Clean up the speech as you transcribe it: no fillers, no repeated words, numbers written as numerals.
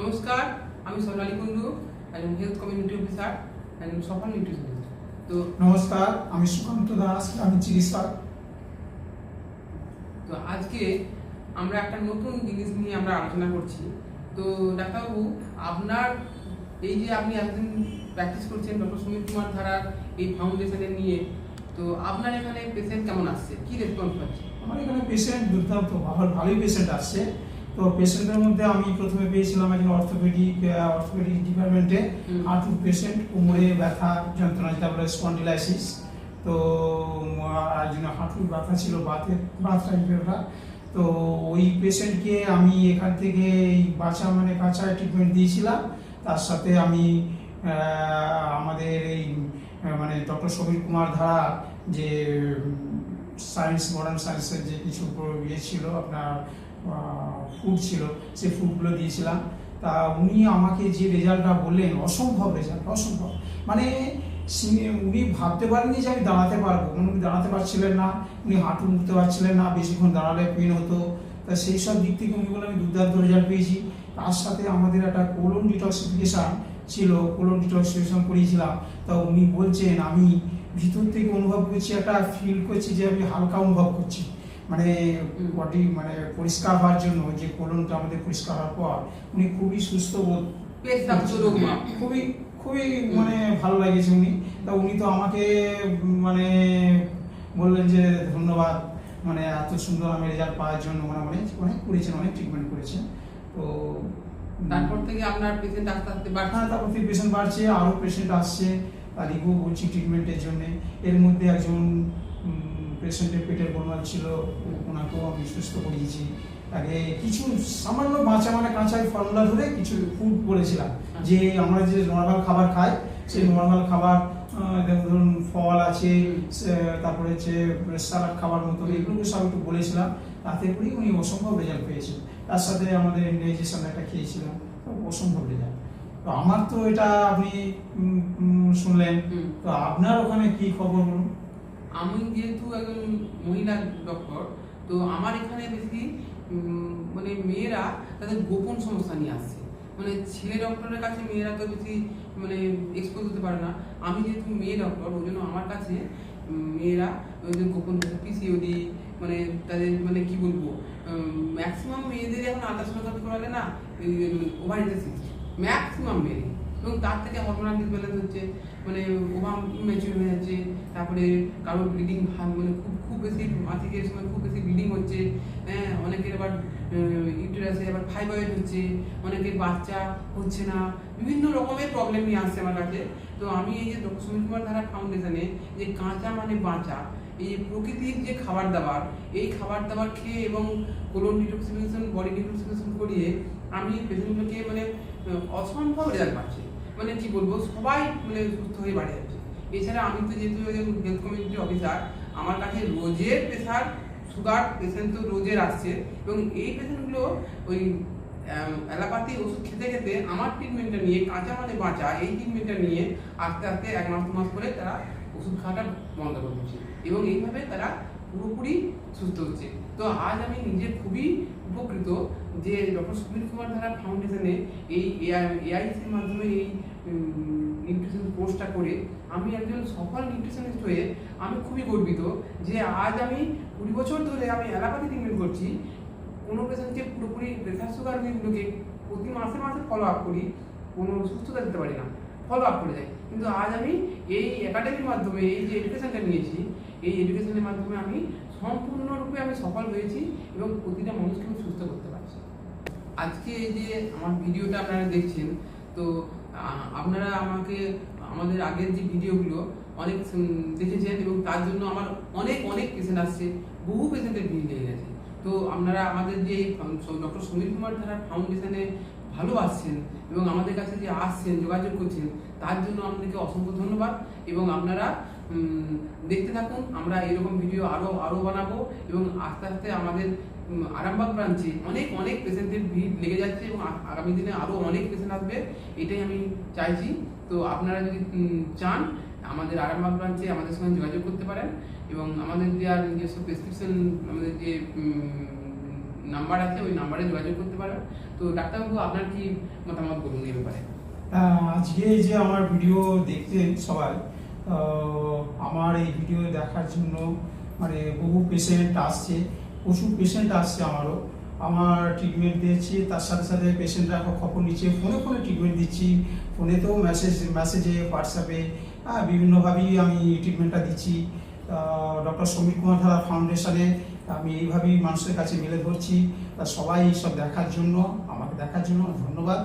নমস্কার, আমি সোনালী কুন্ডু, একজন হেলথ কমিউনিটি অফিসার, একজন সফল নিউট্রিশনিস্ট। তো নমস্কার, আমি সুকান্ত দাস, আমি চিকিৎসক। তো আজকে আমরা একটা নতুন জিনিস নিয়ে আমরা আলোচনা করছি। তো ডাক্তারবাবু, আপনার এই যে আপনি এতদিন প্র্যাকটিস করছেন ডক্টর সুমিত কুমার ধারার এই ফাউন্ডেশনের নিয়ে, তো আপনার এখানে পেশেন্ট কেমন আসছে, কি রেসপন্স পাচ্ছে? আমার এখানে পেশেন্ট দুর্দান্ত ভালোই পেশেন্ট আসছে। তো পেশেন্টের মধ্যে আমি প্রথমে পেয়েছিলাম একজন অর্থোপেডিক ডিপার্টমেন্টে হাঁটুর পেশেন্ট, কোমরে ব্যথা যন্ত্রণা, যেটা বলে স্পন্ডিলাইসিস। তো একজন হাঁটুর ব্যথা ছিল, বাত টাইপের। তো ওই পেশেন্টকে আমি এখান থেকে এই কাঁচা ট্রিটমেন্ট দিয়েছিলাম। তার সাথে আমি আমাদের এই ডক্টর সমীর কুমার ধারা যে মডার্ন সায়েন্সের যে কিছু ইয়ে ছিল, আপনার ফুড ছিল, সেই ফুডগুলো দিয়েছিলাম। তা উনি আমাকে যে রেজাল্টটা বললেন, অসম্ভব রেজাল্ট, অসম্ভব। উনি ভাবতে পারেননি যে আমি দাঁড়াতে পারবো। উনি দাঁড়াতে পারছিলেন না, উনি হাঁটু উঠতে পারছিলেন না, বেশিক্ষণ দাঁড়ালে পেন হতো। তা সেই সব দিক থেকে উনি বলে আমি দুর্দান্ত রেজাল্ট পেয়েছি। তার সাথে আমাদের একটা কোলন ডিটক্সিফিকেশন ছিল, কোলন ডিটক্সিফিকেশন করিয়েছিলাম। তা উনি বলছেন আমি ভিতর থেকে অনুভব করছি, একটা ফিল করছি যে আমি হালকা অনুভব করছি। বডি পরিষ্কার হওয়ার জন্য, যে কোলনটা আমাদের পরিষ্কার হওয়ার পর উনি খুবই সুস্থ বোধ, খুবই খুবই ভালো লাগিয়েছে উনি। তা উনি তো আমাকে বললেন যে ধন্যবাদ, এত সুন্দর আমি রেজাল্ট পাওয়ার জন্য। অনেক করেছেন, অনেক ট্রিটমেন্ট করেছেন। তো তারপর থেকে আপনার পেশেন্ট আস্তে আস্তে বাড়ছে? হ্যাঁ, তারপর থেকে পেশেন্ট বাড়ছে, আরও পেশেন্ট আসছে, তাদেরকেও বলছি ট্রিটমেন্টের জন্য। এর মধ্যে একজন পেশেন্টের পেটের গোলমাল ছিল, ওনাকেও আমি সুস্থ করিয়েছি। আগে কিছু সামান্য কাঁচাই ফর্মুলা ধরে কিছু ফুড বলেছিলাম, যে আমরা যে নর্মাল খাবার খাই, সেই নর্মাল খাবার, ধরুন ফল আছে, তারপরে হচ্ছে সালাড খাবার মতো, এগুলো সব একটু বলেছিলাম। তাতে করেই উনি অসম্ভব রেজাল্ট পেয়েছেন। তার সাথে আমাদের ইন্ডাইজেশন একটা খেয়েছিলাম, অসম্ভব রেজাল্ট। তো আমার তো এটা আপনি শুনলেন, তো আপনার ওখানে কি খবর বলুন? আমি যেহেতু একজন মহিলা ডক্টর, তো আমার এখানে বেশি মেয়েরা তাদের গোপন সমস্যা নিয়ে আসছে। ছেলে ডক্টরের কাছে মেয়েরা তো বেশি এক্সপোজ হতে পারে না। আমি যেহেতু মেয়ে ডক্টর, ওই জন্য আমার কাছে মেয়েরা গোপন পিসিওডি, তাদের কি বলবো, ম্যাক্সিমাম মেয়েদের এখন আল্ট্রাসোনোগ্রাফি করালে না ওভারিতে সিস্ট, ম্যাক্সিমাম মেয়ে, এবং তার থেকে হরমোনাল ডিসব্যালেন্স হচ্ছে, ওভাম ইম্যাচিউর হয়ে যাচ্ছে। তারপরে কারোর ব্লিডিং খুব বেশি, মাসিকের সময় খুব বেশি ব্লিডিং হচ্ছে। হ্যাঁ, অনেকের আবার ইউটেরাসে আবার ফাইব্রয়েড হচ্ছে, অনেকের বাচ্চা হচ্ছে না, বিভিন্ন রকমের প্রবলেম নিয়ে আসছে আমার কাছে। তো আমি এই যে ডক্টর সুমিত কুমার ধারা ফাউন্ডেশনে যে কাঁচা বাঁচা, এই প্রকৃতির যে খাবার দাবার, এই খাবার দাবার খেয়ে এবং কোলন ডিটক্সিফিকেশন, বডি ডিটক্সিফিকেশন করিয়ে আমি পেশেন্টগুলোকে অসম্ভব রেজাল্ট পাচ্ছি। কি বলবো, সবাই সুস্থ হয়ে বাড়ি যাচ্ছে। এছাড়া আমি তো যেহেতু হেলথ কমিউনিটি অফিসার, আমার কাছে রোজের প্রেশার সুগার পেশেন্ট তো রোজের আসছে, এবং এই পেশেন্টগুলো ওই অ্যালোপ্যাথি ওষুধ খেতে খেতে আমার ট্রিটমেন্টটা নিয়ে, কাঁচা বাঁচা এই ট্রিটমেন্টটা নিয়ে আস্তে আস্তে 1 মাস 2 মাস পরে তারা ওষুধ খাওয়াটা বন্ধ করে দিচ্ছে, এবং এইভাবে তারা পুরোপুরি সুস্থ হচ্ছে। তো আজ আমি নিজে খুবই উপকৃত যে ডক্টর সুমিত কুমার ধারা ফাউন্ডেশনে এই এআইসির মাধ্যমে এই নিউট্রিশন কোর্সটা করে আমি একজন সফল নিউট্রিশনিস্ট হয়ে আমি খুবই গর্বিত যে আজ আমি 20 বছর ধরে আমি অ্যালোপ্যাথি ট্রিটমেন্ট করছি। কোনো পেশেন্টকে পুরোপুরি প্রেশার সুগার নিয়ে প্রতি মাসে মাসে ফলো আপ করি, কোনো সুস্থতা দিতে পারি না, ফলো আপ করে যায়। কিন্তু আজ আমি এই একাডেমির মাধ্যমে, এই যে এডুকেশনটা নিয়েছি, এই এডুকেশনের মাধ্যমে আমি সম্পূর্ণরূপে আমি সফল হয়েছি এবং প্রতিটা মানুষকে আমি সুস্থ করতে পারছি। আজকে এই যে আমার ভিডিওটা আপনারা দেখছেন, তো আপনারা আমাদের আগের যে ভিডিওগুলো অনেক দেখেছেন, এবং তার জন্য আমার অনেক পেশেন্ট আসছে, বহু পেশেন্টের ভিড় লেগে গেছে। তো আপনারা আমাদের যে ডক্টর সুমিত কুমার ধারা ফাউন্ডেশনে ভালোবাসছেন এবং আমাদের কাছে যে আসছেন, যোগাযোগ করছেন, তার জন্য আপনাদেরকে অসংখ্য ধন্যবাদ। এবং আপনারা দেখতে থাকুন, আমরা এরকম ভিডিও আরও বানাবো, এবং আস্তে আস্তে আমাদের আরামবাগ ব্রাঞ্চে অনেক পেশেন্টের ভিড় লেগে যাচ্ছে, এবং আগামী দিনে আরও অনেক পেশেন্ট আসবে, এটাই আমি চাইছি। তো আপনারা যদি চান, আমাদের আরামবাগ ব্রাঞ্চে আমাদের সঙ্গে যোগাযোগ করতে পারেন, এবং আমাদের দেওয়ার নিজস্ব প্রেসক্রিপশন, আমাদের যে নাম্বার আছে, ওই নাম্বারে যোগাযোগ করতে পারবেন। তো ডাক্তারবাবু আপনার কি মতামত বলুন এই ব্যাপারে? আজকে যে আমার ভিডিও দেখতেন সবাই, আমার এই ভিডিও দেখার জন্য মানে বহু পেশেন্ট আসছে, প্রচুর পেশেন্ট আসছে আমারও। আমার ট্রিটমেন্ট দিয়েছি, তার সাথে সাথে পেশেন্টরা খবর নিচ্ছে, ফোনে ফোনে ট্রিটমেন্ট দিচ্ছি, ফোনেতেও মেসেজে হোয়াটসঅ্যাপে বিভিন্নভাবেই আমি ট্রিটমেন্টটা দিচ্ছি। ডক্টর সমীর কুমার ধারা ফাউন্ডেশনে আমি এইভাবেই মানুষের কাছে মেলে ধরছি। তা সবাই এইসব দেখার জন্য, আমাকে দেখার জন্য ধন্যবাদ।